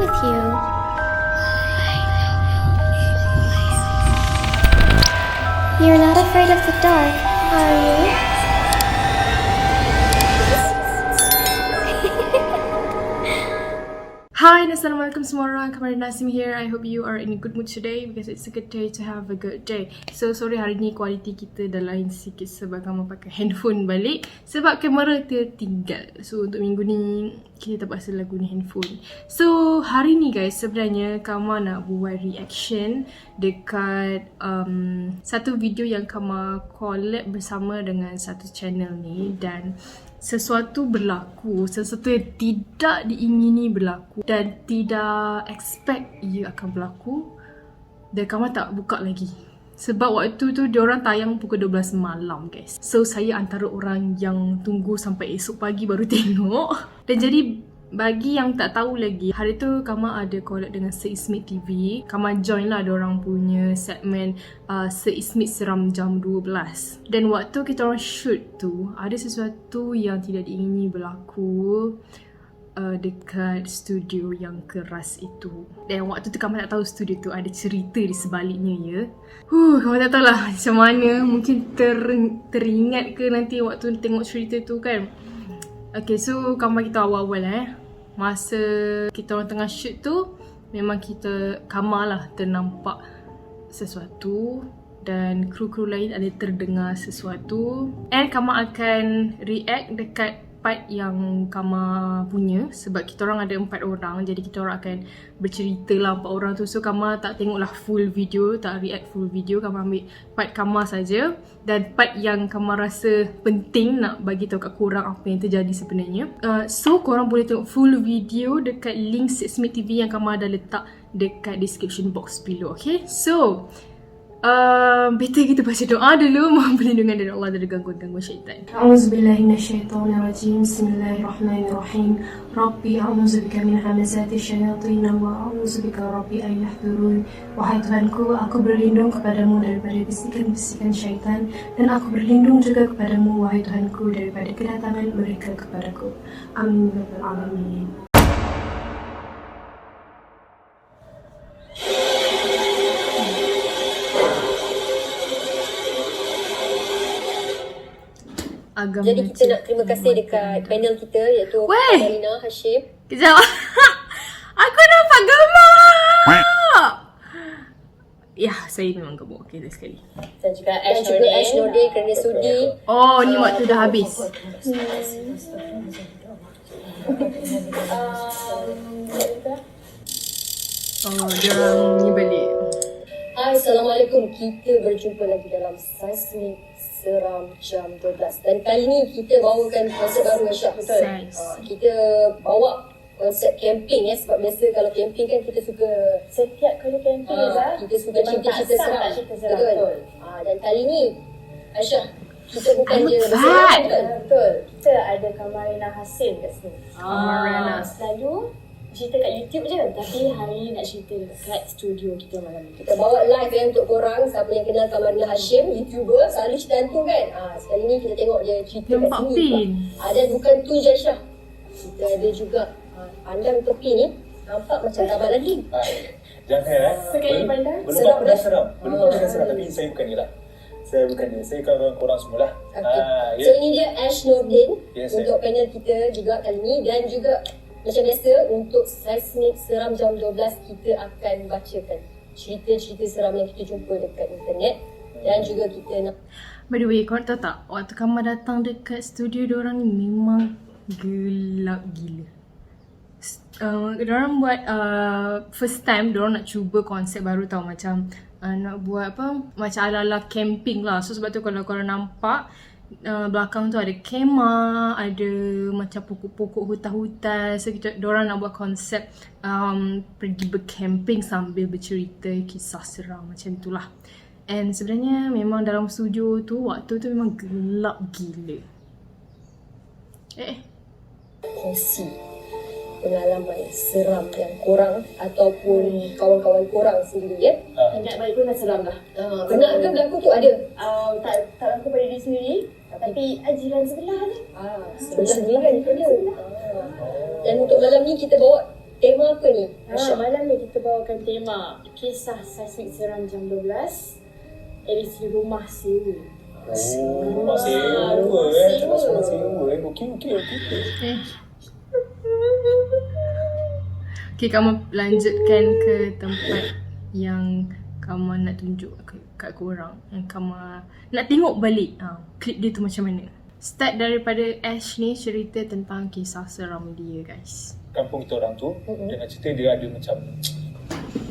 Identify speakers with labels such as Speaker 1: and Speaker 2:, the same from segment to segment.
Speaker 1: with you. You're not afraid of the dark, are you?
Speaker 2: Hi and Assalamualaikum semua orang, Kamaran Nasim here. I hope you are in a good mood today because it's a good day to have a good day. So sorry hari ni kualiti kita dah lain sikit sebab Kama pakai handphone balik sebab kamera tertinggal. So untuk minggu ni kita terpaksa guna handphone. So hari ni guys, sebenarnya Kama nak buat reaction dekat satu video yang Kama collab bersama dengan satu channel ni, dan sesuatu berlaku, sesuatu yang tidak diingini berlaku dan tidak expect ia akan berlaku, dan Kama tak buka lagi sebab waktu tu diorang tayang pukul 12 malam guys. So saya antara orang yang tunggu sampai esok pagi baru tengok. Dan jadi bagi yang tak tahu lagi, hari tu Kama ada collab dengan Seismit TV. Kama join lah diorang punya segmen Seismit Seram Jam 12. Dan waktu kita orang shoot tu, ada sesuatu yang tidak diingini berlaku dekat studio yang keras itu. Dan waktu tu Kama tak tahu studio tu ada cerita di sebaliknya ya. Kama tak tahu lah macam mana. Mungkin teringat ke nanti waktu tengok cerita tu kan. Okay, so Kama kita awal-awal masa kita orang tengah shoot tu, memang Kama lah ternampak sesuatu dan kru-kru lain ada terdengar sesuatu. And Kama akan react dekat part yang Kama punya sebab kita orang ada 4 orang, jadi kita orang akan bercerita lah 4 orang tu. So Kama tak tengoklah full video, tak react full video. Kama ambil part Kama saja dan part yang Kama rasa penting nak bagi tahu kat korang apa yang terjadi sebenarnya. So korang boleh tengok full video dekat link Seismit TV yang Kama dah letak dekat description box below. Okay, so better kita baca doa dulu, mohon perlindungan dari Allah dari gangguan-gangguan syaitan. A'udzubillahi minasyaitonirrajim. Bismillahirrahmanirrahim. Rabbi a'udzubika min hamazati syayatin wa a'udzubika rabbi an yahdurun. Wahai Tuhanku, aku berlindung kepadamu daripada bisikan-bisikan syaitan, dan aku berlindung juga kepadamu wahai Tuhanku daripada kedatangan mereka kepadaku. Amin ya rabbal alamin.
Speaker 3: Jadi kita nak terima kasih dekat panel kita iaitu Marina Hashim.
Speaker 2: Kejap. Aku nampak gambar. Ya, saya memang gemuk. Okay, sekali.
Speaker 3: Dan juga Ash Nordin kerana sudi.
Speaker 2: Oh, ni waktu dah habis. Oh, diorang ni balik.
Speaker 3: Hai, Assalamualaikum. Kita berjumpa lagi dalam Seismit Seram Jam 12. Dan kali ni kita bawakan konsep baru, Aisyah. Betul? Kita bawa konsep camping ya. Sebab biasa kalau camping kan kita suka,
Speaker 4: setiap kali camping
Speaker 3: kita suka cerita-cerita seram. Betul. Dan kali ni Aisyah, kita bukan je
Speaker 4: betul. Kita ada Kamarina Hasim kat sini.
Speaker 2: Kamarina.
Speaker 4: Selalu cerita kat YouTube je, tapi hari ni nak cerita dekat studio kita malam ni.
Speaker 3: Kita bawa live untuk korang. Siapa yang kenal Kamarina Hashim, YouTuber, selalu cerita hantu kan. Sekali ni kita tengok dia cerita kat sini. Dan bukan tu je Aisyah, kita ada juga pandang tepi ni, nampak macam tabak lagi.
Speaker 5: Jangan
Speaker 4: Sekali pandang
Speaker 5: belum dah seram. Belum dah seram, tapi saya bukan dia lah. Saya bukan dia, saya kawan korang semua lah.
Speaker 3: So ini dia Ash Nordin untuk panel kita juga kali ni. Dan juga macam biasa untuk Seismit Seram Jam 12, kita akan bacakan cerita-cerita seram yang kita jumpa dekat internet. Dan juga kita nak,
Speaker 2: by the way, korang tahu tak, waktu Kama datang dekat studio diorang ni memang gelap gila. Diorang buat first time diorang nak cuba konsep baru tau, macam nak buat apa, macam ala-ala camping lah. So sebab tu kalau korang nampak belakang tu ada kemah, ada macam pokok-pokok hutan-hutan. So diorang nak buat konsep pergi bercamping sambil bercerita kisah seram macam itulah. And sebenarnya memang dalam studio tu waktu tu memang gelap gila.
Speaker 3: kongsi pengalaman seram yang korang ataupun kawan-kawan korang sendiri ya.
Speaker 4: Ingat balik pun dah seram dah.
Speaker 3: Benar ke berlaku tu ada?
Speaker 4: Tak berlaku pada diri sendiri, tapi jiran sebelah tu.
Speaker 3: Sebelah kan ada. Dan untuk malam ni kita bawa Tema apa ni?
Speaker 4: Malam ni kita bawakan tema kisah seismik seram jam 12 edisi rumah sewa.
Speaker 5: Rumah sewa Cakap rumah sewa Okey.
Speaker 2: Okay, kamu lanjutkan ke tempat yang kamu nak tunjuk kat korang. Yang kamu nak tengok balik klip dia tu macam mana. Start daripada Ash ni cerita tentang kisah seram dia, guys.
Speaker 5: Kampung kita orang tu dengan cerita dia ada macam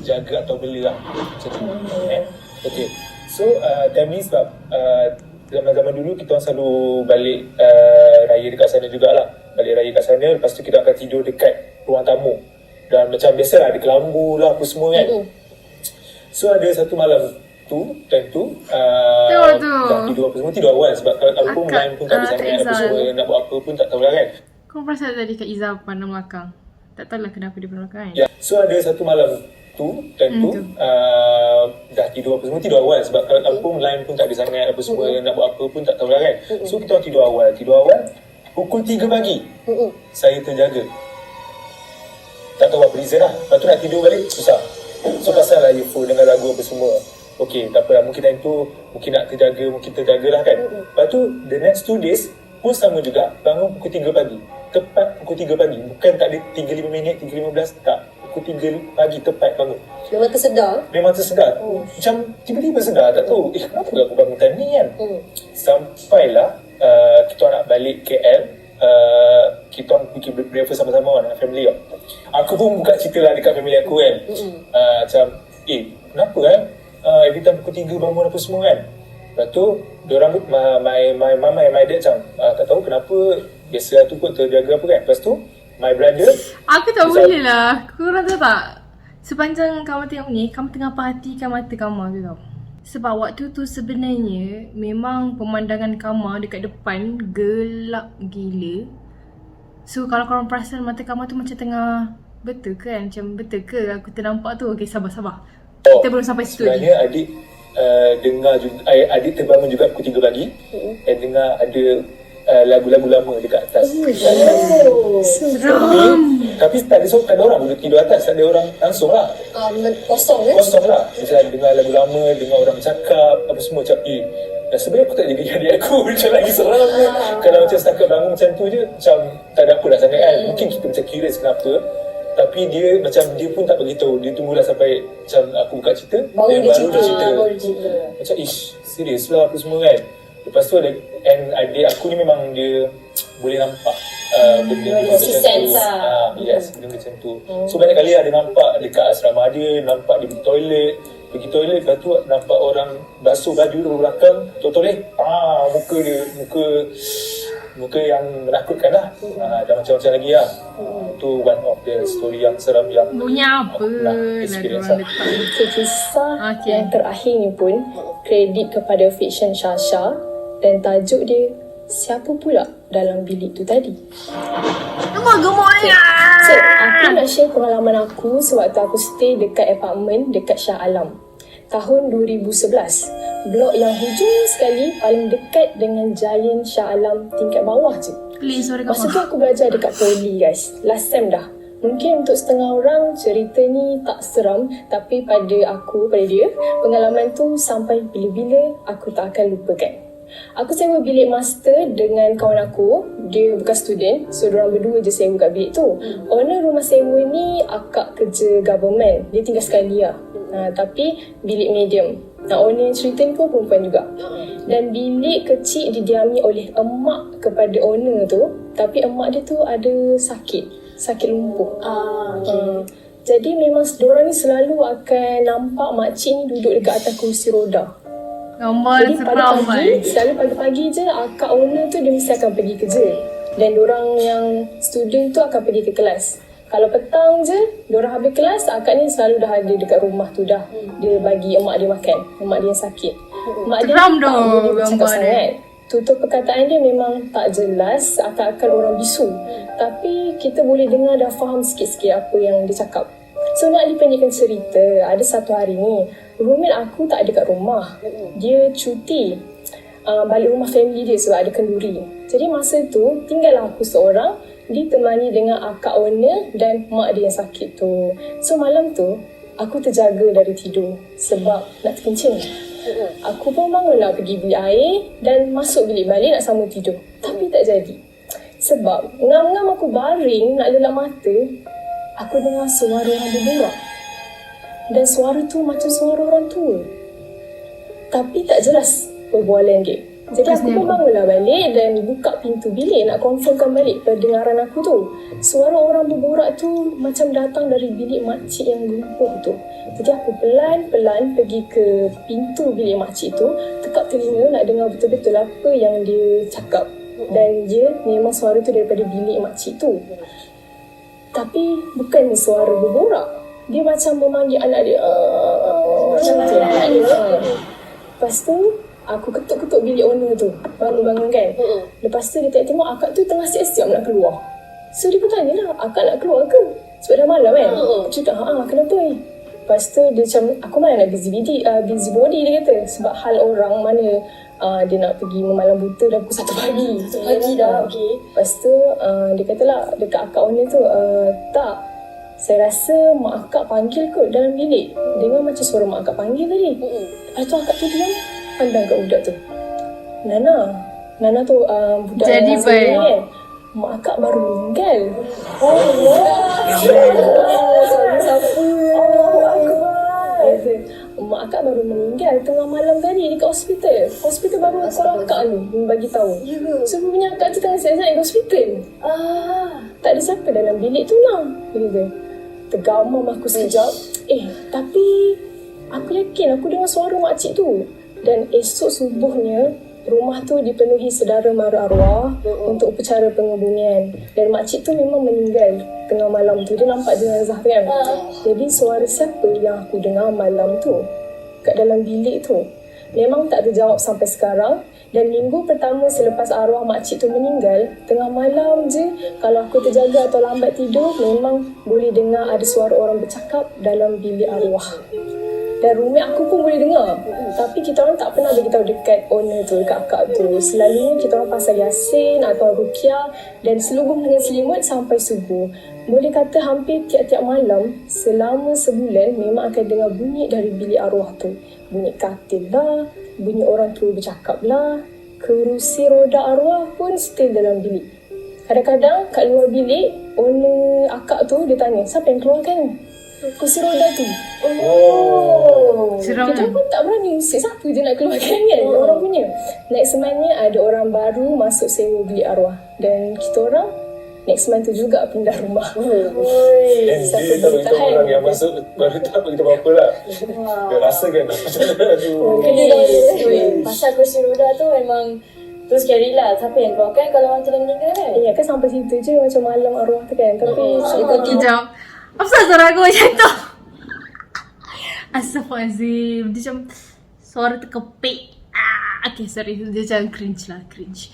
Speaker 5: jaga atau bela lah macam tu. Okay. So time ni sebab zaman-zaman dulu kita orang selalu balik raya dekat sana jugalah. Balik raya kat sana, lepas tu kita akan tidur dekat ruang tamu. Dan macam biasa lah, ada kelambu lah apa semua kan. So ada satu malam tu, time tu dah tidur apa semua, tidur awal sebab kalau kampung lain pun tak ada sangat apa semua, nak buat apa pun tak tahulah kan.
Speaker 2: Kau perasan tadi Kak Izzah pandang belakang? Tak tahulah kenapa dia pandang belakang kan?
Speaker 5: Ya, so ada satu malam tu, time tu dah tidur apa semua, tidur awal sebab kalau kampung lain pun tak ada sangat apa semua, nak buat apa pun tak tahulah kan. So kita orang tidur awal, pukul 3 pagi saya terjaga. Tak tahu apa reason lah. Lepas tu nak tidur balik susah. So pasal lah earphone dengan lagu apa semua. Okay, tak apa lah. Mungkin time tu mungkin nak terjaga lah kan. Lepas tu the next 2 days pun sama juga. Bangun pukul 3 pagi. Tepat pukul 3 pagi. Bukan tak ada 3-5 minit, 3-15. Tak. Pukul 3 pagi tepat bangun.
Speaker 3: Memang tersedar?
Speaker 5: Macam tiba-tiba sedar. Tak tahu kenapa aku bangun time ni kan. Sampailah kita nak balik KL. Kita orang pergi breakfast sama-sama dengan family lah. Aku pun buka cerita lah dekat family aku kan. Macam kenapa every time pukul 3 bangun apa semua kan. Lepas tu diorang my mama and my dad macam tak tahu kenapa, biasa tu kot terjaga apa kan. Lepas tu my brother,
Speaker 2: aku tak boleh lah. Korang tahu tak, sepanjang kamu tengok ni, kamu tengah perhatikan mata kamu ke kau? Sebab waktu tu sebenarnya memang pemandangan kamar dekat depan gelap gila. So kalau korang perasan mata kamar tu macam tengah, betul ke kan? Macam betul ke aku ternampak tu? Okay, sabar. Kita belum sampai situ lagi.
Speaker 5: Sebenarnya adik dengar juga, adik terbangun juga pukul 3 pagi dan dengar ada lagu-lagu lama dekat atas. Tapi tak ada orang duduk tidur atas, tak ada orang langsung lah.
Speaker 3: Kosong
Speaker 5: lah. Macam dengar lagu lama, dengar orang bercakap apa semua macam dan sebenarnya aku tak jadi adik aku macam lagi seram. Kalau macam setakat bangun macam tu je, macam tak ada apa dah sangat kan. Mungkin kita macam curious kenapa, tapi dia macam dia pun tak beritahu. Dia tunggulah sampai macam aku buka cerita, baru dia cerita. Macam serius lah apa semua kan. Lepas tu adik aku ni memang dia boleh nampak benda macam tu. Yes, benda macam tu. So banyak kali ada nampak dekat asrama dia, nampak dia pergi toilet, lepas tu nampak orang basuh baju dari belakang, toilet muka yang menakutkan lah. Dan macam-macam lagi lah. Tu one of the story yang seram yang
Speaker 2: bunyi apa
Speaker 5: experience lah.
Speaker 6: Kisah yang terakhir ni pun kredit kepada fiction Shasha dan tajuk dia Siapa Pula Dalam Bilik Tu Tadi. So, aku nak share pengalaman aku sewaktu aku stay dekat apartmen dekat Shah Alam tahun 2011. Blok yang hujung sekali, paling dekat dengan Giant Shah Alam tingkat bawah je. Masa tu aku belajar dekat Poli guys. Last sem dah. Mungkin untuk setengah orang cerita ni tak seram, tapi pada dia, pengalaman tu sampai bila-bila aku tak akan lupakan. Aku sewa bilik master dengan kawan aku. Dia bukan student, so diorang berdua je sewa kat bilik tu. Owner rumah sewa ni akak kerja government. Dia tinggal sekali lah. Tapi bilik medium. Owner yang cerita ni pun perempuan juga. Dan bilik kecil didiami oleh emak kepada owner tu. Tapi emak dia tu ada sakit lumpuh. Jadi memang diorang ni selalu akan nampak makcik ni duduk dekat atas kursi roda. Jadi selalu pagi-pagi je akak owner tu dia mesti akan pergi kerja. Dan diorang yang student tu akan pergi ke kelas. Kalau petang je, diorang habis kelas, akak ni selalu dah ada dekat rumah tu dah. Dia bagi emak dia makan, emak dia yang sakit. Emak dia tak boleh bercakap sangat. Tutur perkataan dia memang tak jelas, akan orang bisu. Tapi kita boleh dengar dah faham sikit-sikit apa yang dia cakap. So nak dipendekkan cerita, ada satu hari ni, roommate aku tak ada kat rumah. Dia cuti balik rumah family dia sebab ada kenduri. Jadi masa tu tinggallah aku seorang ditemani dengan akak owner dan mak dia yang sakit tu. So malam tu, aku terjaga dari tidur sebab nak terkencing. Aku pun bangun nak pergi bilik air dan masuk bilik balik nak sambung tidur. Tapi tak jadi. Sebab ngam-ngam aku baring nak lelap mata, aku dengar suara orang berborak. Dan suara tu macam suara orang tua. Tapi tak jelas perbualan dia. Jadi aku pun bangunlah balik dan buka pintu bilik nak confirmkan balik pendengaran aku tu. Suara orang berborak tu macam datang dari bilik makcik yang lumpuh tu. Jadi aku pelan-pelan pergi ke pintu bilik makcik tu, tekap telinga nak dengar betul-betul apa yang dia cakap. Dan dia memang suara tu daripada bilik makcik tu. Tapi bukan suara berborak. Dia macam memanggil anak dia. Macam tu. Lepas tu aku ketuk-ketuk bilik owner tu. Bangun-bangun kan. Lepas tu dia tengok akak tu tengah siap-siap nak keluar. So dia pun tanya lah, akak nak keluar ke? Sebab dah malam kan? Aku cakap, kenapa ni? Lepas tu dia macam, aku mana nak busy body dia kata. Sebab hal orang mana dia nak pergi memalam buta dah pukul 1 pagi.
Speaker 3: 1 pagi dah, okey.
Speaker 6: Lepas tu dia kata lah dekat akak owner tu, tak, saya rasa mak akak panggil kot dalam bilik. Dengar macam suara mak akak panggil tadi. Lepas tu akak tu diam, pandang kat budak tu. Nana tu budak
Speaker 2: jadi
Speaker 6: yang
Speaker 2: baik
Speaker 6: kan. Mak akak baru meninggal. Mak akak baru meninggal tengah malam tadi dekat hospital. Hospital baru korang akak ni bagi tahu. So punya akak tu tengah siap-siap di hospital. Tak ada siapa dalam bilik tu lah. Dia tergamam aku sekejap. Tapi aku yakin aku dengar suara makcik tu. Dan esok subuhnya rumah tu dipenuhi saudara mara arwah untuk upacara pengebumian. Dan makcik tu memang meninggal tengah malam tu. Dia nampak jenazah tu kan. Jadi suara siapa yang aku dengar malam tu kat dalam bilik tu memang tak terjawab sampai sekarang. Dan minggu pertama selepas arwah makcik tu meninggal, tengah malam je kalau aku terjaga atau lambat tidur, memang boleh dengar ada suara orang bercakap dalam bilik arwah. Dan roommate aku pun boleh dengar. Tapi kita orang tak pernah beritahu dekat owner tu, dekat akak tu. Selalunya kita orang pasal Yasin atau Ruqyah dan selubung dengan selimut sampai subuh. Boleh kata hampir tiap-tiap malam selama sebulan memang akan dengar bunyi dari bilik arwah tu. Bunyi katil lah, bunyi orang tua bercakap lah. Kerusi roda arwah pun still dalam bilik. Kadang-kadang kat luar bilik, owner akak tu dia tanya, siapa yang keluarkan kursi roda tu?
Speaker 2: Seram
Speaker 6: Kita pun tak berani usik siapa je nak keluarkan kan. Orang punya. Next month-nya ada orang baru masuk sewa bilik arwah. Dan kita orang next month tu juga pindah rumah.
Speaker 5: Dan dia tak beritahu orang yang masuk baru tak beritahu apa-apa lah. Dia rasa kan
Speaker 4: Pasal kursi roda tu memang tu scary lah. Siapa yang keluarkan kalau orang tu dah meninggal kan?
Speaker 6: Ya kan sampai situ je macam malam arwah tu kan. Tapi
Speaker 2: Kejap. Apa suara aku macam tu? Astaghfirullahaladzim. Dia macam suara terkepik. Okay, sorry. Dia macam cringe lah. Cringe.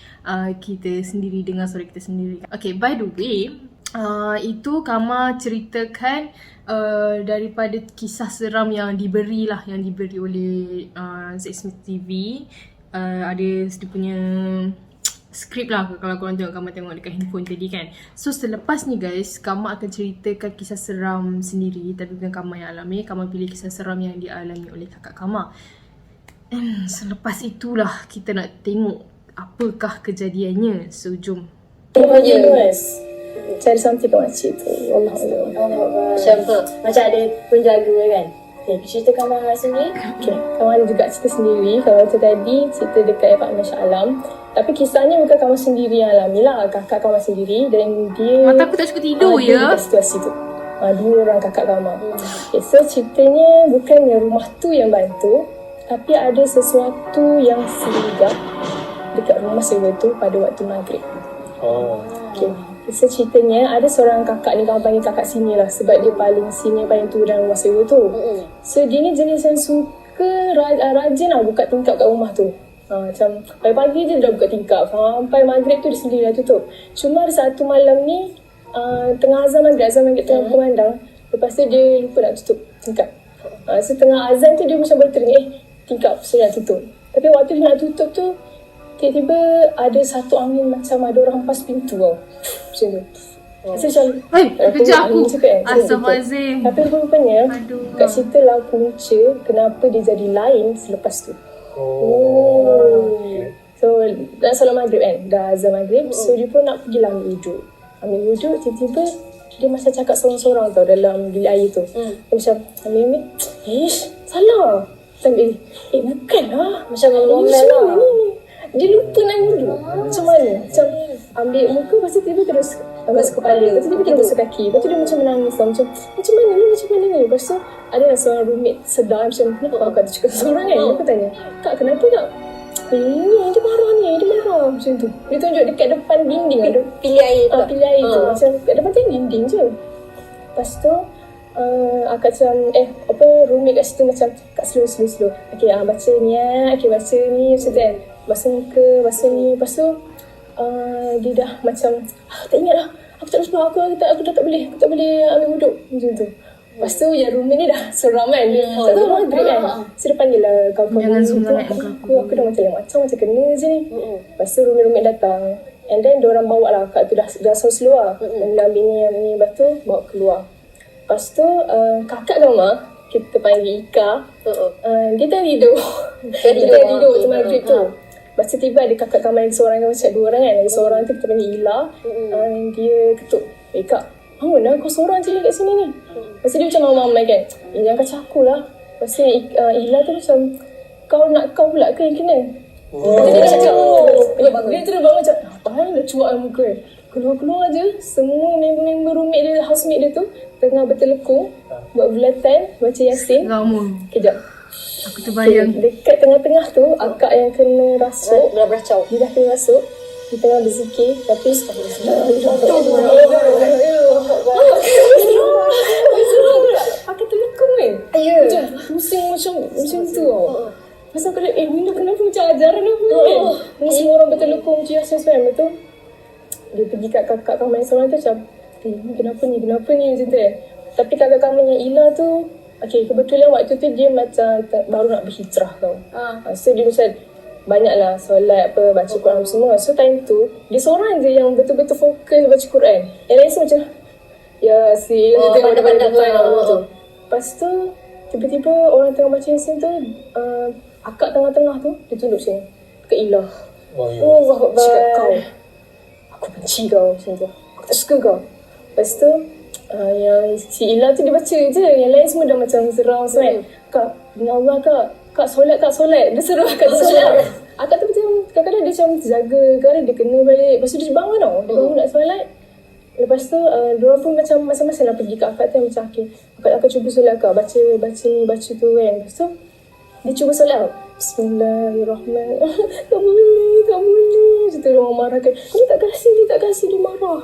Speaker 2: Kita sendiri dengar suara kita sendiri. Okay, by the way, itu Kama ceritakan daripada kisah seram yang diberi oleh Zack TV. Ada dia punya skrip lah kalau korang tengok, Kama tengok dekat handphone tadi kan. So selepas ni guys, Kama akan ceritakan kisah seram sendiri. Tapi bukan Kama yang alami. Kama pilih kisah seram yang dialami oleh kakak Kama. And selepas itulah kita nak tengok apakah kejadiannya. So jom.
Speaker 6: cari something kat makcik tu. Allah.
Speaker 3: Macam tu. Macam ada penjaga kan. Okay, cerita Kamal sendiri.
Speaker 6: Okay, Kamal ada juga cerita sendiri. Kalau tu tadi cerita dekat apartmen Shah Alam. Tapi kisahnya bukan Kamal sendiri yang alami lah. Kakak Kamal sendiri dan dia
Speaker 2: Mata aku tak suka tidur ya.
Speaker 6: Dekat situasi tu. Dua orang kakak Kamal. Okay, so ceritanya bukannya rumah tu yang bantu, tapi ada sesuatu yang singgah dekat rumah sewa tu pada waktu maghrib. Okay. So ceritanya ada seorang kakak ni, kawan panggil kakak sini lah, sebab dia paling senior, paling tua dalam rumah sewa tu. So dia ni jenis yang suka rajin lah buka tingkap kat rumah tu. Macam pagi-pagi je dia dah buka tingkap, sampai maghrib tu dia sendiri dah tutup. Cuma ada satu malam ni tengah azan maghrib tengah berkumandang, lepas tu dia lupa nak tutup tingkap. So tengah azan tu dia macam bertering, tingkap saya nak tutup. Tapi waktu dia nak tutup tu tiba-tiba ada satu angin macam ada orang hempas pintu tau. Macam tu. Rasa macam
Speaker 2: Hai, kejap aku.
Speaker 6: Astagfirullahaladzim.
Speaker 2: Astagfirullahaladzim.
Speaker 6: Tapi rupanya
Speaker 2: Aduh.
Speaker 6: kat situ lah punca kenapa dia jadi lain selepas tu. So dah solat maghrib kan, dah azan maghrib. So dia pun nak pergi lah ambil wuduk. Tiba-tiba dia macam cakap seorang-seorang tau dalam bilik air tu. Dia macam ambil salah. Sambil bukan lah.
Speaker 3: Macam ngomel lah.
Speaker 6: Dia lupa nak wuduk. Macam mana? Macam ambil muka, lepas tu tiba terus basuh kepala. Lepas tu tiba terus basuh kaki. Lepas tu dia macam menangis tau. Macam mana ni? Lepas tu ada lah seorang roommate sedar macam, kenapa akak tu cakap seorang kan? Aku tanya, kak kenapa tak? Dia marah macam tu. Dia tunjuk dekat depan dinding. Ada
Speaker 3: Pilih air tu.
Speaker 6: pilih air tu. Macam kat depan tu dinding je. Lepas tu akak macam roommate kat situ macam, kak slow. Okay, baca ni baca ni macam tu kan. Basuh muka, basuh ni. Lepas tu dia dah macam tak ingat lah. Aku tak lupa, aku dah tak boleh ambil wuduk macam tu. Lepas tu yang roommate ni dah seram kan. Tak tahu maghrib kan. So dia panggil lah kawan-kawan
Speaker 2: Jangan
Speaker 6: tu.
Speaker 2: sunat
Speaker 6: Aku dah macam kena je ni. Lepas tu roommate datang. And then diorang bawa lah akak tu dah so slow lah. Ambil ni, lepas tu bawa keluar. Lepas tu kakak Gama, kita panggil Ika. Dia tak tidur. Dia tidur waktu maghrib tu. Lepas tu tiba ada kakak kamar yang seorang, macam 2 orang kan. Ada seorang tu kita panggil Ila. Dia ketuk, Kak, bangun lah, kau seorang je kat sini ni. Lepas tu dia macam mamai kan, jangan kacau aku lah. Lepas tu Ila tu macam, kau pula ke yang kena? Dia cakap, dia terus bangun macam, apaan dah cuak muka kan. Keluar-keluar je, semua member-member roommate dia, housemate dia tu tengah bertelekung, buat bulatan, baca Yasin.
Speaker 2: Lama.
Speaker 6: Kejap.
Speaker 2: Aku terbayang.
Speaker 6: Dekat tengah-tengah tu, akak yang kena rasuk.
Speaker 3: Beracau.
Speaker 6: Dia dah kena rasuk. Dia tengah berzikir. Tapi akak terlekung kan. Macam pusing macam tu tau. Pasal aku lihat, Minda kenapa macam ajaran apa kan. Semua orang bertelekung macam Yasin semua. Lepas tu dia pergi kat kakak kamar yang seorang tu macam, kenapa ni macam tu kan. Tapi kakak kamar yang Ila tu, kebetulan waktu tu dia macam baru nak berhijrah tau. So dia macam banyaklah solat baca Quran semua. So time tu dia seorang je yang betul-betul fokus baca Quran. Yang lain semua macam Yasin,
Speaker 3: pandang-pandang
Speaker 6: tu. Lepas tu tiba-tiba orang tengah baca Yasin tu, akak tengah-tengah tu dia tunduk sini ke Ila. Cakap, kau, aku benci kau macam tu. Aku tak suka kau. Lepas tu yang si Ila tu dia baca je. Yang lain semua dah macam seram semua kan. Kak, dengan Allah kak solat. Dia suruh akak solat. Akak tu macam kadang-kadang dia macam terjaga, kadang dia kena balik. Lepas tu dia bangun tau. Dia bangun nak solat. Lepas tu diorang pun macam masing-masing lah pergi kat akak tu macam, akak cuba solat kak, baca ni baca tu kan. Lepas tu dia cuba solat tau. Bismillahirrahmanirrahim. Tak boleh. Macam tu orang marahkan. Kamu tak kasih, dia marah.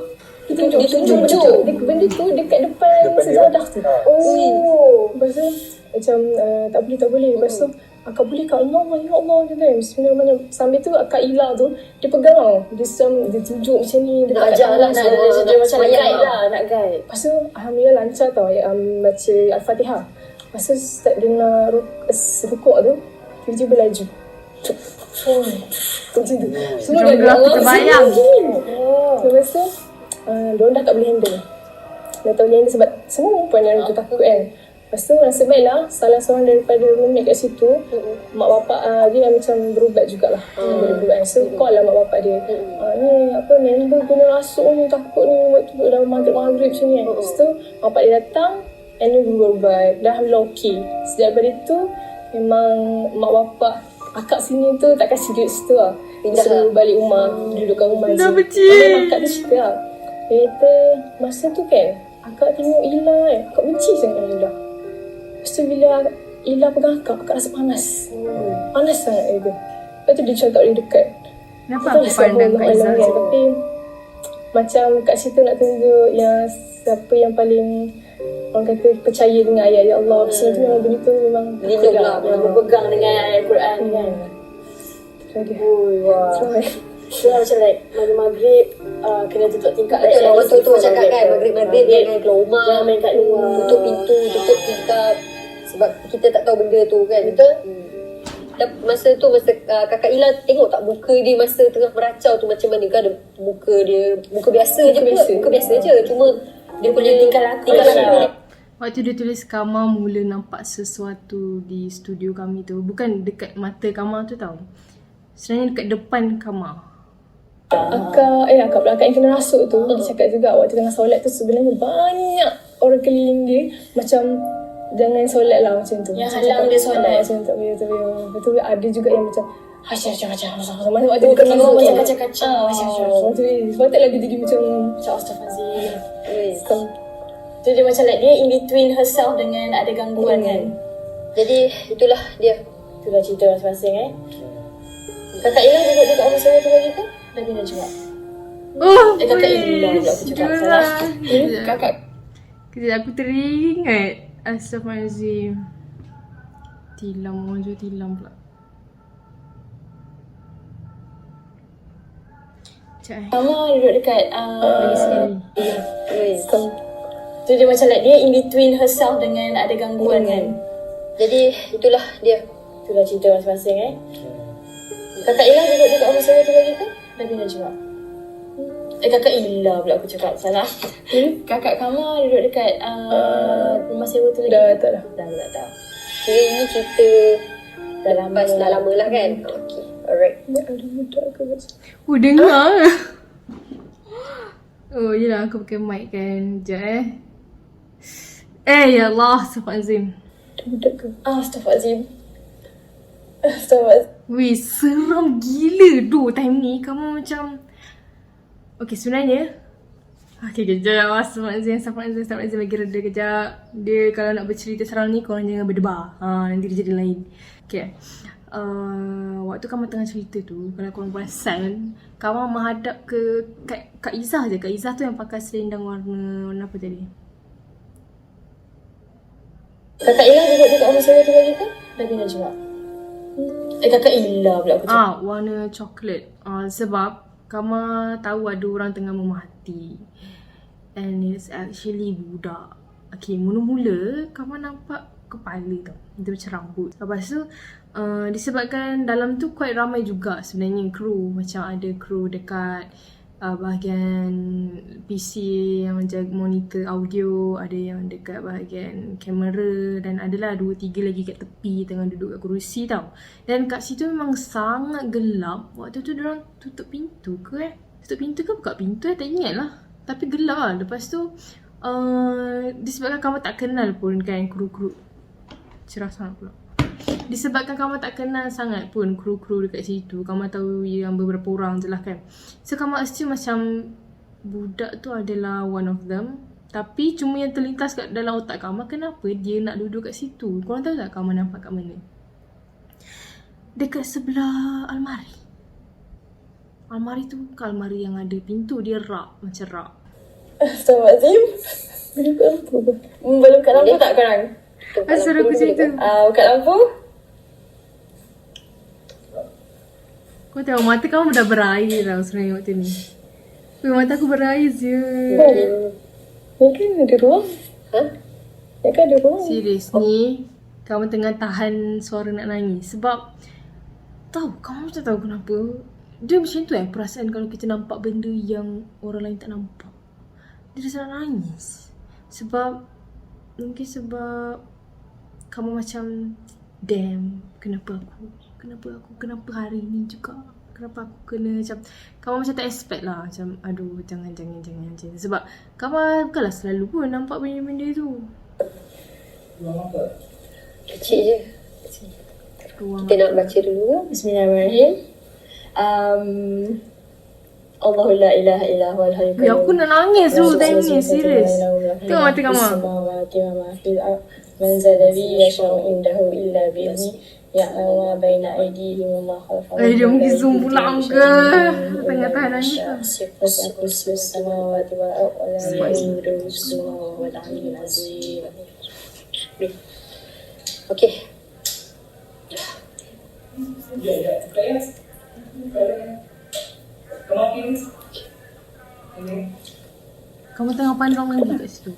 Speaker 6: Dia tunjuk benda tu dekat depan sejadah tu. Lepas tu macam tak boleh. Lepas tu akak boleh kat Allah, ya Allah macam tu. Bismillahirrahmanirrahim. Sambil tu akak Ila tu dia pegang tau. Dia tunjuk macam ni. Dia
Speaker 3: nak ajar lah.
Speaker 4: Dia macam nak guide lah. Nak guide.
Speaker 6: Lepas tu alhamdulillah lancar tau baca Al-Fatihah. Lepas tu start dengar rukuk tu, tiba-tiba laju. Macam tu. Semua dah
Speaker 2: aku terbayang.
Speaker 6: Lepas tu diorang dah tak boleh handle. Sebab semua perempuan yang tu takut kan. Lepas tu nasib baiklah salah seorang daripada roommate kat situ, mak bapak dia macam berubat jugalah. Berubat. So call lah mak bapak dia. Ni member kena rasuk ni, takut ni waktu dah maghrib macam ni kan. Lepas tu mak bapak dia datang and dia berubat. Dah alhamdulillah okey. Sejak daripada tu memang mak bapak akak sini tu tak kasih duduk situ lah. Dia suruh balik rumah, duduk kat rumah je.
Speaker 2: Dah benci.
Speaker 6: Akak tu cerita lah. Dia kata masa tu kan akak tengok Ila kan, akak benci sangat dengan Ila. Lepas tu bila Ila pegang akak rasa panas. Panas sangat dia. Lepas tu dia macam tak boleh dekat.
Speaker 2: Kenapa aku pandang Kak Izzah
Speaker 6: kan. Tapi macam kat situ nak tunjuk yang siapa yang paling orang kata percaya dengan ayat-ayat Allah. Sebab tu memang begitu memang
Speaker 3: Lindung lah.
Speaker 4: Berpegang dengan ayat Quran kan.
Speaker 6: Itu dia.
Speaker 4: Wah. So macam like maghrib kena tutup tingkap.
Speaker 3: Betul lah, waktu tu cakap kan, maghrib dia jangan keluar rumah,
Speaker 4: jangan main kat luar,
Speaker 3: tutup pintu, tutup tingkap. Sebab kita tak tahu benda tu kan.
Speaker 4: Betul.
Speaker 3: masa tu Kakak Ila tengok tak muka dia masa tengah meracau tu macam mana? Kan ada muka dia muka biasa je ke? Muka biasa je, cuma dia punya tingkah laku dia.
Speaker 2: Waktu dia tulis Kama mula nampak sesuatu di studio kami tu, bukan dekat mata Kama tu tau, sebenarnya dekat depan Kama.
Speaker 6: Akak belakang yang kena rasuk tu, dia cakap juga waktu tengah solat tu sebenarnya banyak orang keliling dia macam jangan solat lah macam tu.
Speaker 4: Yang
Speaker 6: Macam
Speaker 4: halang
Speaker 6: cakap,
Speaker 4: dia solat.
Speaker 6: Macam tak boleh. Lepas tu ada juga yang macam macam waktu dia
Speaker 4: Kena
Speaker 6: tengah
Speaker 4: macam kacau-kacau.
Speaker 6: sepatutlah dia jadi macam
Speaker 4: Astaghfirullahaladzim. Tu dia macam like dia in between herself dengan ada gangguan kan.
Speaker 3: Jadi itulah dia.
Speaker 4: Itulah cerita masing-masing Kakak Ila duduk dekat office saya tu lagi kan? Dah pindah juga. Kakak Ila pula aku cakap salah.
Speaker 6: kakak
Speaker 2: Kejap aku teringat. Astaghfirullahaladzim. Tilam, orang jual tilam pula. Sekejap
Speaker 4: Kama duduk dekat
Speaker 2: lagi sekali.
Speaker 4: tu dia macam like dia in between herself dengan ada gangguan kan.
Speaker 3: Jadi itulah dia.
Speaker 4: Itulah cerita masing-masing Kakak Ila duduk dekat office saya tu lagi kan? Dah pindah juga. Kakak Ila pula aku cakap salah. Kakak Kama duduk dekat rumah sewa tu lagi.
Speaker 6: dah tak dah.
Speaker 4: Dah.
Speaker 3: Kira ini cerita dah lama lah kan? Okay, alright.
Speaker 6: Ada budak ke macam
Speaker 2: Oh, dengar. Oh, yelah aku pakai mic kan. Sekejap ya Allah, Astaghfirullahaladzim.
Speaker 6: ada budak ke?
Speaker 4: Astaghfirullahaladzim.
Speaker 2: Weh, seram gila tu time ni. Kamu macam okay, sebenarnya okay, kejap. Astaghfirullahaladzim bagi reda kejap. Dia kalau nak bercerita seram ni, korang jangan berdebar. Nanti dia jadi lain. Okay. Waktu kamu tengah cerita tu, kalau korang perasan, kamu menghadap ke Kak Izzah je. Kak Izzah tu yang pakai selendang warna apa tadi?
Speaker 4: Kakak Ila duduk dekat office saya tu lagi kan? Dah pindah juga. Kakak Ila pula aku cakap.
Speaker 2: Warna coklat. Sebab kamu tahu ada orang tengah memerhati. And it's actually budak. Okay, mula-mula kamu nampak kepala tau. Dia macam rambut. Lepas tu disebabkan dalam tu quite ramai juga sebenarnya kru. Macam ada kru dekat bahagian PC yang menjaga monitor audio, ada yang dekat bahagian kamera, dan adalah 2-3 lagi kat tepi tengah duduk kat kerusi tau. Dan kat situ memang sangat gelap. Waktu tu diorang tutup pintu ke tutup pintu ke buka pintu tak ingat lah. Tapi gelap lah. Lepas tu disebabkan kamu tak kenal pun kan kru-kru, cerah sangat pula. Disebabkan kamu tak kenal sangat pun kru-kru dekat situ, kamu tahu yang beberapa orang je lah kan. So kamu assume macam budak tu adalah one of them. Tapi cuma yang terlintas kat dalam otak kamu, kenapa dia nak duduk kat situ. Korang tahu tak kamu nampak kat mana? Dekat sebelah almari. Almari tu bukan almari yang ada pintu, dia rak, macam rak.
Speaker 6: Astaghfirullahaladzim. Belum kat lampu tak korang?
Speaker 2: Asal aku cerita.
Speaker 6: Buka lampu.
Speaker 2: Kau tengok mata kamu dah berair tau sebenarnya waktu ni. Mata aku berair je.
Speaker 6: Ni kan ada ruang. Ni kan ada ruang.
Speaker 2: Serius ni kamu tengah tahan suara nak nangis. Sebab kamu tak tahu kenapa dia macam tu perasaan kalau kita nampak benda yang orang lain tak nampak. Dia rasa nak nangis. Mungkin sebab kamu macam damn, kenapa hari ni juga, kenapa aku kena macam, kamu macam tak expect lah, macam aduh jangan sebab kamu bukanlah selalu pun nampak benda-benda tu.
Speaker 3: Kecil je. Kita nak baca dulu ke?
Speaker 4: Bismillahirrahmanirrahim. Allahu la ilaha illa huwal hayyul qayyum.
Speaker 2: Aku nak nangis dulu time ni, serius. Tengok mata kamu.
Speaker 4: Man zalabi yashau indahu illa bi'izni ya'lamu ma baina aydihim wa ma khalfahum.
Speaker 2: Dia mungkin zoom pulang ke tengah tahan nangis tu.
Speaker 4: Wasi'kursiyyus samawati wal ardi wa la ya'iduhu hifdhuhuma wa huwal 'aliyyul 'azim.
Speaker 3: Okay.
Speaker 2: Kamu tengah pandang lagi kat situ.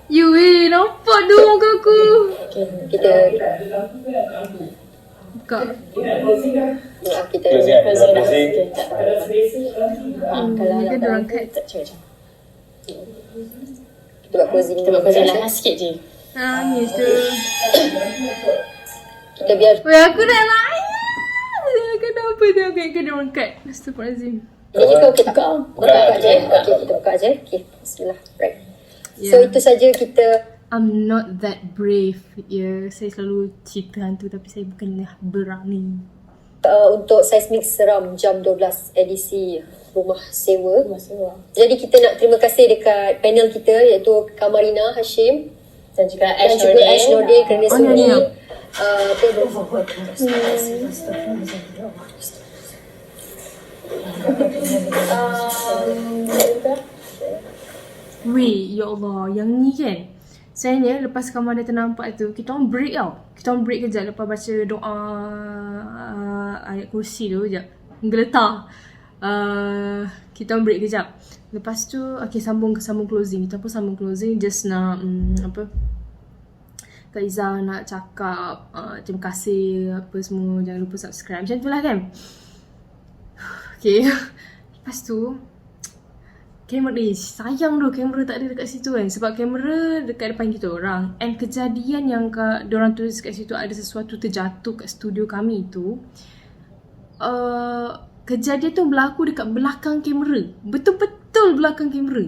Speaker 2: Nampak tu muka aku.
Speaker 3: Okay, kita
Speaker 2: Buka.
Speaker 3: kita
Speaker 5: Closing kan?
Speaker 3: closing dah.
Speaker 5: Closing.
Speaker 3: Okay, tak. Kalau
Speaker 2: Dia
Speaker 3: nak
Speaker 2: orang cut.
Speaker 3: tak macam. Kita buat closing.
Speaker 4: Kita buat kerja lah sikit je.
Speaker 2: Nangis tu.
Speaker 3: Kita biar
Speaker 2: Weh, aku nak nangis. Kenapa tu aku ingatkan dia orang cut. Astagfirullahaladzim.
Speaker 3: Ini kita okey tak?
Speaker 5: Buka.
Speaker 3: Buka je. Okey, kita buka je. Okey, bismillah. Right. So
Speaker 2: Yeah.
Speaker 3: itu saja kita
Speaker 2: I'm not that brave. Ya, saya selalu cerita hantu tapi saya bukanlah berani.
Speaker 3: untuk Seismik Seram jam 12 edisi Rumah Sewa. Jadi kita nak terima kasih dekat panel kita iaitu Kamarina Hashim
Speaker 4: Dan juga
Speaker 3: dan juga Ash Nordin kerana sudi
Speaker 2: ni.
Speaker 3: apa dia?
Speaker 2: Weh, ya Allah, yang ni kan. Sebenarnya lepas kamar dia ternampak tu, kita orang break tau. Kita orang break kejap lepas baca doa ayat kursi tu kejap. Menggeletar. Kita orang break kejap. Lepas tu, okay, sambung closing. Kita pun sambung closing just nak, Kak Izzah nak cakap terima kasih apa semua. Jangan lupa subscribe. Macam tu lah kan. Okay. Lepas tu, kamera, sayang tu kamera tak ada dekat situ kan. Sebab kamera dekat depan kita orang. And kejadian yang diorang tulis kat situ ada sesuatu terjatuh kat studio kami tu. Kejadian tu berlaku dekat belakang kamera. Betul-betul belakang kamera.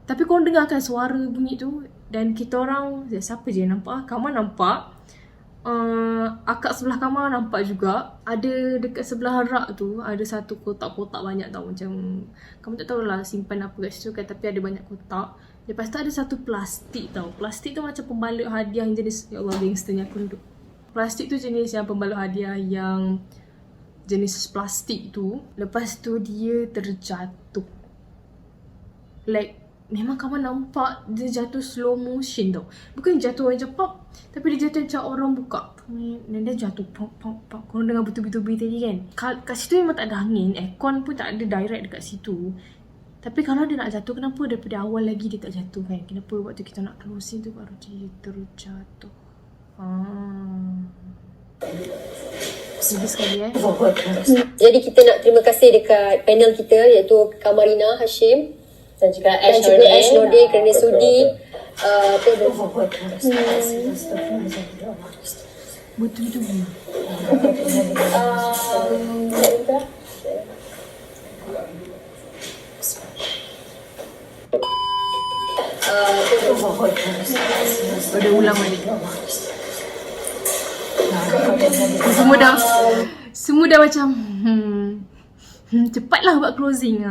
Speaker 2: Tapi korang dengar kan suara bunyi tu. Dan kita orang, siapa je nampak? Kamar nampak. Akak sebelah kamar nampak juga. Ada dekat sebelah rak tu ada satu kotak-kotak banyak tau. Macam kamu tak tahulah simpan apa kat situ kan, tapi ada banyak kotak. Lepas tu ada satu plastik tau. Plastik tu macam pembalut hadiah yang jenis, ya Allah gangsternya aku duduk. Plastik tu jenis yang pembalut hadiah yang jenis plastik tu. Lepas tu dia terjatuh. Like memang kamu nampak dia jatuh slow motion tau. Bukan jatuh macam pop, tapi dia jatuh macam orang buka. Dan dia jatuh pop pop pop. Korang dengar betul-betul tadi kan. Kat situ memang tak ada angin. Aircon pun tak ada direct dekat situ. Tapi kalau dia nak jatuh, kenapa daripada awal lagi dia tak jatuh kan? Kenapa waktu kita nak closing tu baru dia terjatuh? Sedih sekali
Speaker 3: Jadi kita nak terima kasih dekat panel kita iaitu Kamarina Hashim
Speaker 4: Dan juga
Speaker 3: dan juga Ash Nordin kerana sudi apa dia?
Speaker 2: Betul-betul. Udah ulang balik. Semua dah macam cepatlah buat closing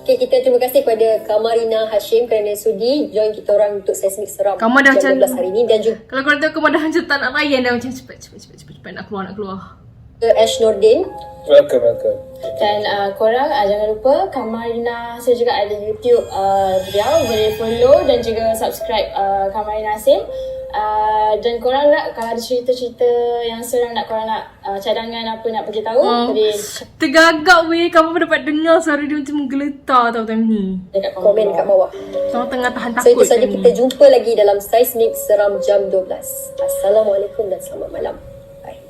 Speaker 3: Okay, kita terima kasih kepada Kamarina Hashim kerana sudi join kita orang untuk Seismik Seram
Speaker 2: Kamar dah
Speaker 3: jam
Speaker 2: macam
Speaker 3: 12 hari ni dan juga
Speaker 2: kalau korang tahu kamar dah macam tak nak layan dah macam cepat nak keluar.
Speaker 3: Ash Nordin.
Speaker 5: Welcome.
Speaker 4: Dan korang jangan lupa Kamarina, saya juga ada YouTube beliau, boleh follow dan juga subscribe Kamarina Hashim. Dan korang nak, kalau ada cerita-cerita yang seram nak korang nak cadangan apa nak bagi tahu, boleh
Speaker 2: Tergagap weh, kamu dapat dengar suara dia macam menggeletar tau time ni.
Speaker 4: dekat
Speaker 3: Komen kat bawah.
Speaker 2: Sama tengah tahan
Speaker 3: So
Speaker 2: takut
Speaker 3: itu saja,
Speaker 2: time
Speaker 3: kita
Speaker 2: ni.
Speaker 3: jumpa lagi dalam Seismik Seram jam 12. Assalamualaikum dan selamat malam. Bye.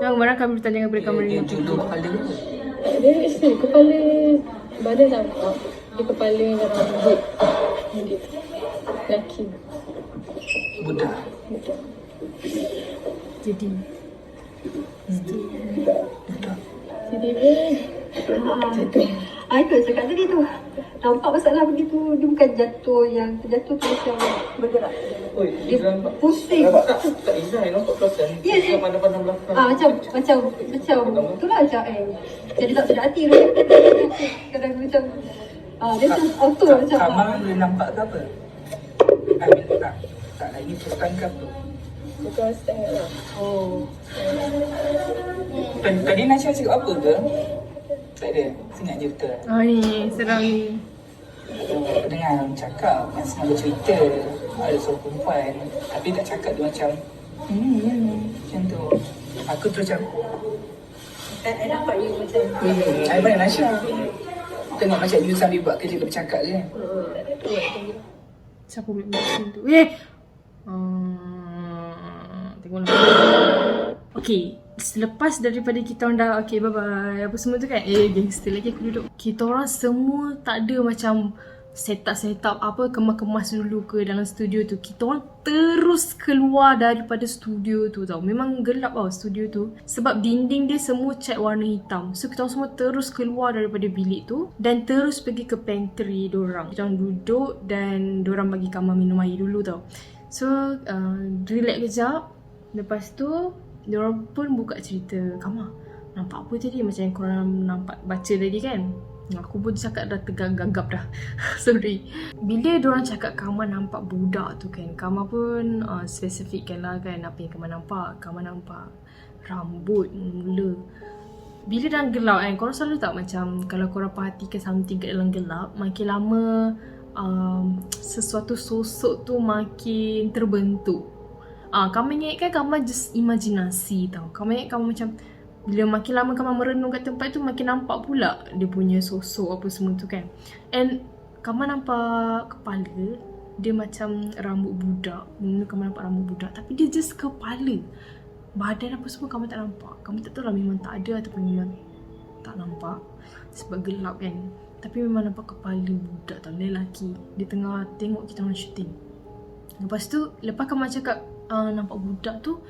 Speaker 2: Jangan kemarin kami bertanya kepada kamar ni.
Speaker 6: Dia actually kepala badan nampak. Dia kepala dan rambut. Lelaki.
Speaker 7: Budak.
Speaker 2: Jadi
Speaker 6: Jadi dia
Speaker 8: Itu cakap tadi tu. Nampak masalah begitu, dia bukan jatuh yang terjatuh tu macam bergerak. Dia pusing.
Speaker 7: Tak design nampak perasan.
Speaker 8: Ya, dia
Speaker 7: Pandang-pandang belakang.
Speaker 8: macam itulah macam jadi tak sedar hati tu. Kadang macam dia tu auto macam
Speaker 7: Kamar boleh nampak ke apa? Tak lagi pesan ke apa?
Speaker 6: bukan setengah lah.
Speaker 7: Tadi Nasha cakap apa ke? Tak ada. Ingat je betul.
Speaker 2: ni seram ni.
Speaker 7: Dengar cakap masa ada cerita ada seorang perempuan tapi tak cakap dia macam macam tu. Aku terus macam
Speaker 8: nampak you macam
Speaker 7: I banyak Nasha. Tengok macam you sambil buat kerja bercakap je kan.
Speaker 2: Siapa boleh buat macam tu? Tengoklah. Okay, selepas daripada kita orang dah okay bye bye apa semua tu kan, gangster lagi aku duduk. Kita orang semua tak ada macam set up apa kemas-kemas dulu ke dalam studio tu. Kita orang terus keluar daripada studio tu tau. Memang gelap tau studio tu, sebab dinding dia semua cat warna hitam. So kita orang semua terus keluar daripada bilik tu dan terus pergi ke pantry dorang. Kita orang duduk dan dorang bagi Kamar minum air dulu tau. So relax kejap. Lepas tu diorang pun buka cerita. Kamar, nampak apa tadi? Macam yang korang nampak baca tadi kan? Aku pun cakap dah tegak-gagap dah. Sorry. Bila diorang cakap Kamar nampak budak tu kan, Kamar pun spesifikkan lah kan apa yang Kamar nampak. Kamar nampak rambut mula. Bila dalam gelap kan, korang selalu tak macam kalau korang perhatikan something kat dalam gelap, makin lama sesuatu sosok tu makin terbentuk. Kamar ingat kan Kamar just imajinasi tau. Kamar ingat Kamar macam bila makin lama Kamar merenung kat tempat tu, makin nampak pula dia punya sosok apa semua tu kan. And Kamar nampak kepala dia macam rambut budak. Mula Kamar nampak rambut budak, tapi dia just kepala. Badan apa semua Kamar tak nampak. Kamar tak tahu lah memang tak ada ataupun memang tak nampak sebab gelap kan. Tapi memang nampak kepala budak tau, lelaki. Dia tengah tengok kita orang shooting. Lepas tu, lepas Kamar cakap nampak budak tu,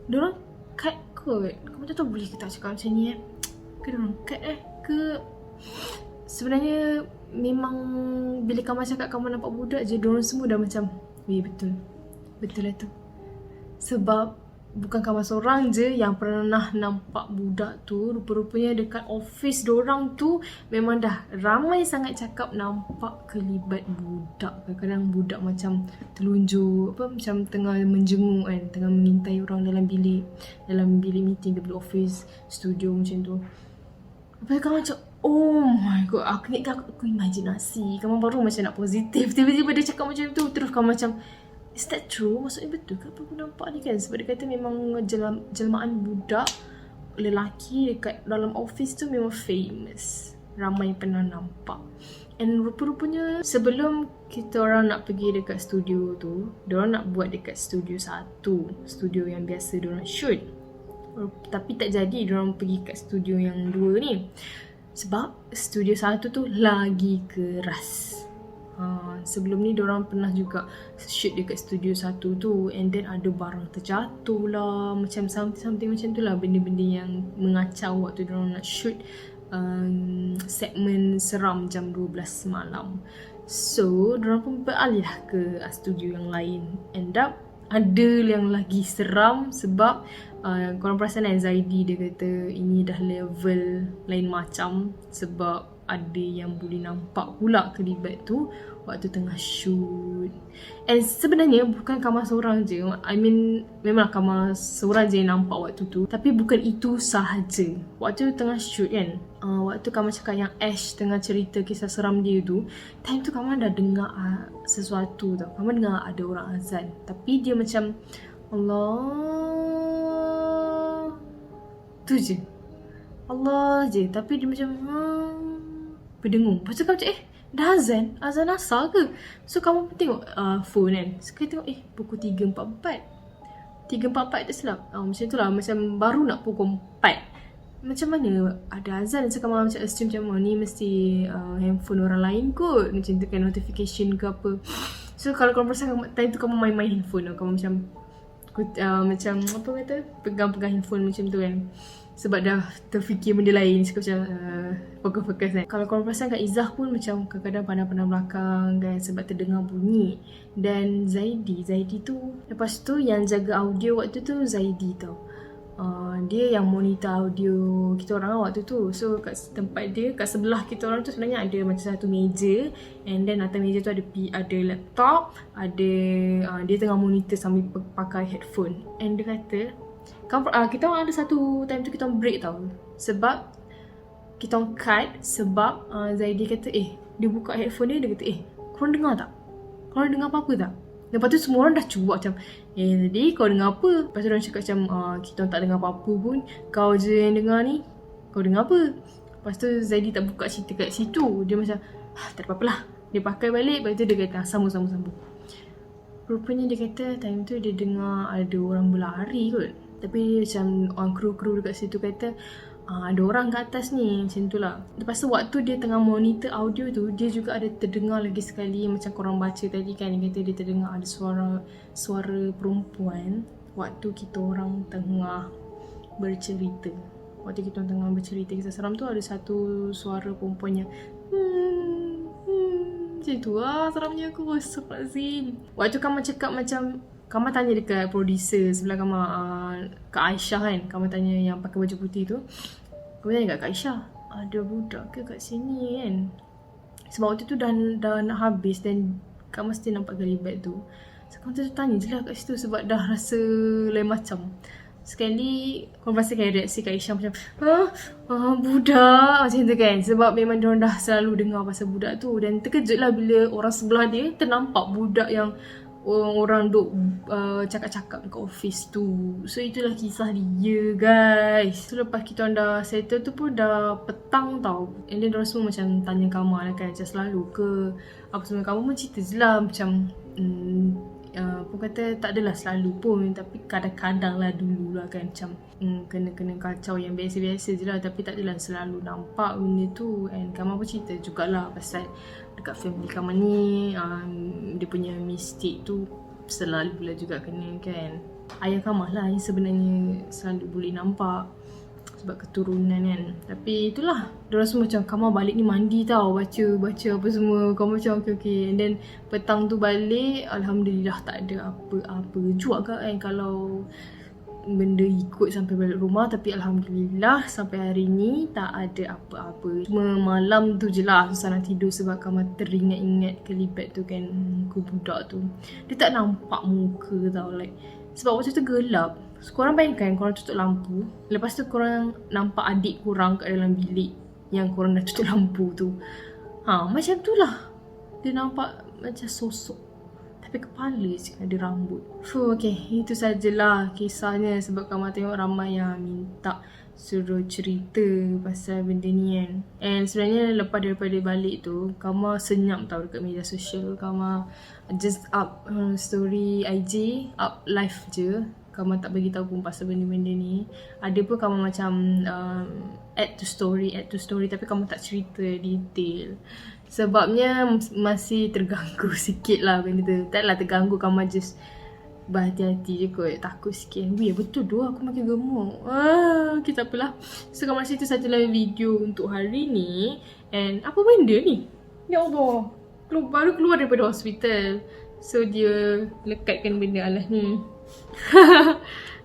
Speaker 2: diorang cut kot. Kamu tak tahu boleh ke tak cakap macam ni Ke diorang cut ke sebenarnya memang bila Kamar cakap Kamar nampak budak je, diorang semua dah macam betul. Betul lah tu. Sebab bukan Kamar seorang je yang pernah nampak budak tu. Rupa-rupanya dekat office diorang tu memang dah ramai sangat cakap nampak kelibat budak. Kadang-kadang budak macam telunjuk macam tengah menjenguk kan, tengah mengintai orang dalam bilik meeting, bilik office, studio macam tu. Lepas tu Kamar macam oh my god, aku ingat aku imajinasi. Kamar baru macam nak positif, tiba-tiba dia cakap macam tu. Terus Kamar macam is that true? Maksudnya betul ke apa aku nampak ni kan? Sebab dia kata memang jelmaan budak lelaki dekat dalam office tu memang famous. Ramai pernah nampak. And rupa-rupanya sebelum kita orang nak pergi dekat studio tu, diorang nak buat dekat studio 1, studio yang biasa diorang shoot. Tapi tak jadi diorang pergi kat studio yang 2 ni. Sebab studio 1 tu lagi keras. Sebelum ni diorang pernah juga shoot dekat studio 1 tu, and then ada barang terjatuh lah, macam something macam tu lah, benda-benda yang mengacau waktu diorang nak shoot segmen seram jam 12 malam. So diorang pun beralih ke studio yang lain. End up ada yang lagi seram sebab korang perasan kan Zaidi dia kata ini dah level lain macam, sebab ada yang boleh nampak pula kelibat tu waktu tengah shoot. And sebenarnya bukan Kamar seorang je, I mean memang Kamar seorang je yang nampak waktu tu. Tapi bukan itu sahaja. Waktu tengah shoot kan, waktu Kamar cakap yang Ash tengah cerita kisah seram dia tu, time tu Kamar dah dengar sesuatu tau. Kamar dengar ada orang azan, tapi dia macam Allah tu je, Allah je. Tapi dia macam berdengung. Lepas tu Kamar macam dah azan asar ke? So Kamar pun tengok phone kan. Sekali tengok pukul 3.44 tak silap. Macam tu lah, macam baru nak pukul 4. Macam mana ada azan? So Kamar macam assume macam ni mesti handphone orang lain kot, macam tu kan, notification ke apa. So kalau korang perasan time tu Kamar main-main handphone. Kamar macam macam apa kata, pegang-pegang handphone macam tu kan, sebab dah terfikir benda lain. Cakap macam fokus-fokus kan. Kalau korang perasan Kak Izzah pun macam kadang-kadang pandang-pandang belakang kan, sebab terdengar bunyi. Dan Zaidi tu, lepas tu yang jaga audio waktu tu Zaidi tau. Dia yang monitor audio kita orang waktu tu. So kat tempat dia, kat sebelah kita orang tu sebenarnya ada macam satu meja, and then atas meja tu ada laptop, ada dia tengah monitor sambil pakai headphone. And dia kata kita orang ada satu time tu kita orang break tau, sebab kita orang cut. Sebab Zaidi kata dia buka headphone dia kata korang dengar tak? Korang dengar apa-apa tak? Lepas tu semua orang dah cuak macam tadi kau dengar apa? Lepas tu orang cakap macam kita orang tak dengar apa-apa pun, kau je yang dengar ni, kau dengar apa? Lepas tu Zaidi tak buka cerita kat situ. Dia macam tak ada apa-apa lah. Dia pakai balik. Lepas tu dia kata sambung. Rupanya dia kata time tu dia dengar ada orang berlari kot. Tapi macam orang kru-kru dekat situ kata ada orang kat atas ni, macam tu lah. Lepas tu waktu dia tengah monitor audio tu, dia juga ada terdengar lagi sekali. Macam korang baca tadi kan, dia kata dia terdengar ada suara perempuan waktu kita orang tengah bercerita. Waktu kita orang tengah bercerita kisah seram tu, ada satu suara perempuan yang macam tu lah seramnya aku. Astagfirullahaladzim. Waktu Kamal cakap macam, Kamal tanya dekat producer sebelah Kamal, Kak Aisyah kan. Kamal tanya yang pakai baju putih tu. Kamal tanya kat Kak Aisyah, ada budak ke kat sini kan? Sebab waktu tu dah nak habis dan Kamal still nampak galibat tu. So Kamal tanya je lah kat situ sebab dah rasa lain macam. Sekali korang pasti kan reaksi Kak Aisyah macam budak macam tu kan. Sebab memang diorang dah selalu dengar pasal budak tu. Dan terkejut lah bila orang sebelah dia ternampak budak yang orang duk cakap-cakap dekat office tu. So itulah kisah dia guys. So lepas kita orang dah settle tu pun dah petang tau. And then diorang semua macam tanya Kamal lah kan, macam selalu ke apa semua. Kamal pun cerita je lah macam pun kata tak adalah selalu pun, tapi kadang-kadang lah dulu lah kan, macam kena kacau yang biasa-biasa je lah, tapi tak adalah selalu nampak benda tu. And Kamal pun cerita jugalah pasal dekat family Kamal ni dia punya mistik tu selalu pula juga kena kan. Ayah Kamal lah yang sebenarnya selalu boleh nampak sebab keturunan kan. Tapi itulah, diorang semua macam Kamal balik ni mandi tau, baca apa semua. Kamal macam okay. And then petang tu balik, alhamdulillah tak ada apa-apa juga kan kalau benda ikut sampai balik rumah. Tapi alhamdulillah sampai hari ni tak ada apa-apa. Cuma malam tu je lah susah nak tidur sebab Kamal teringat-ingat kelibat tu kan, ku budak tu. Dia tak nampak muka tau, like sebab waktu tu gelap. So, korang bayangkan korang tutup lampu, lepas tu korang nampak adik korang kat dalam bilik yang korang dah tutup lampu tu. Macam tu lah. Dia nampak macam sosok, tapi kepala je ada rambut. Okay, itu sajalah kisahnya. Sebab Kamal tengok ramai yang minta suruh cerita pasal benda ni kan. And sebenarnya lepas daripada balik tu, Kamal senyap tau dekat media sosial. Kamal just up story IG, up live je. Kamal tak bagi tahu pun pasal benda-benda ni. Ada pun Kamal macam add to story, tapi Kamal tak cerita detail. Sebabnya masih terganggu sikit lah benda tu. Taklah terganggu, Kamal just berhati-hati je kot, takut sikit. Betul tu aku makin gemuk. Okay, tak apalah. So kat masa itu sajalah video untuk hari ni. And apa benda ni? Ya Allah, baru keluar daripada hospital. So dia lekatkan benda alah ni.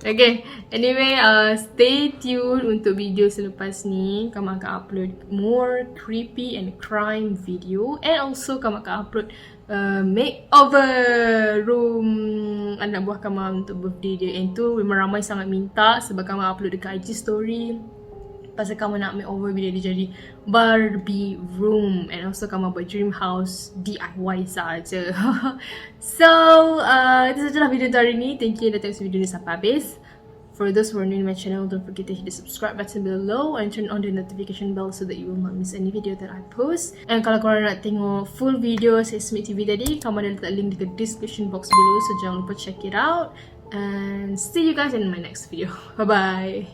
Speaker 2: Okay, anyway, stay tuned untuk video selepas ni. Kamal akan upload more creepy and crime video. And also Kamal akan upload makeover room anak buah Kamal untuk birthday dia. And tu memang ramai sangat minta sebab Kamal upload dekat IG story pasal Kamal nak makeover bila dia jadi Barbie room. And also Kamal buat dream house DIY saja. So itu sajalah video hari ni. Thank you dah tengok video ni sampai habis. For those who are new to my channel, don't forget to hit the subscribe button below and turn on the notification bell so that you will not miss any video that I post. And kalau korang nak tengok full video Sesame TV tadi, Kamal dah letak link dekat description box below, so jangan lupa check it out. And see you guys in my next video. Bye bye.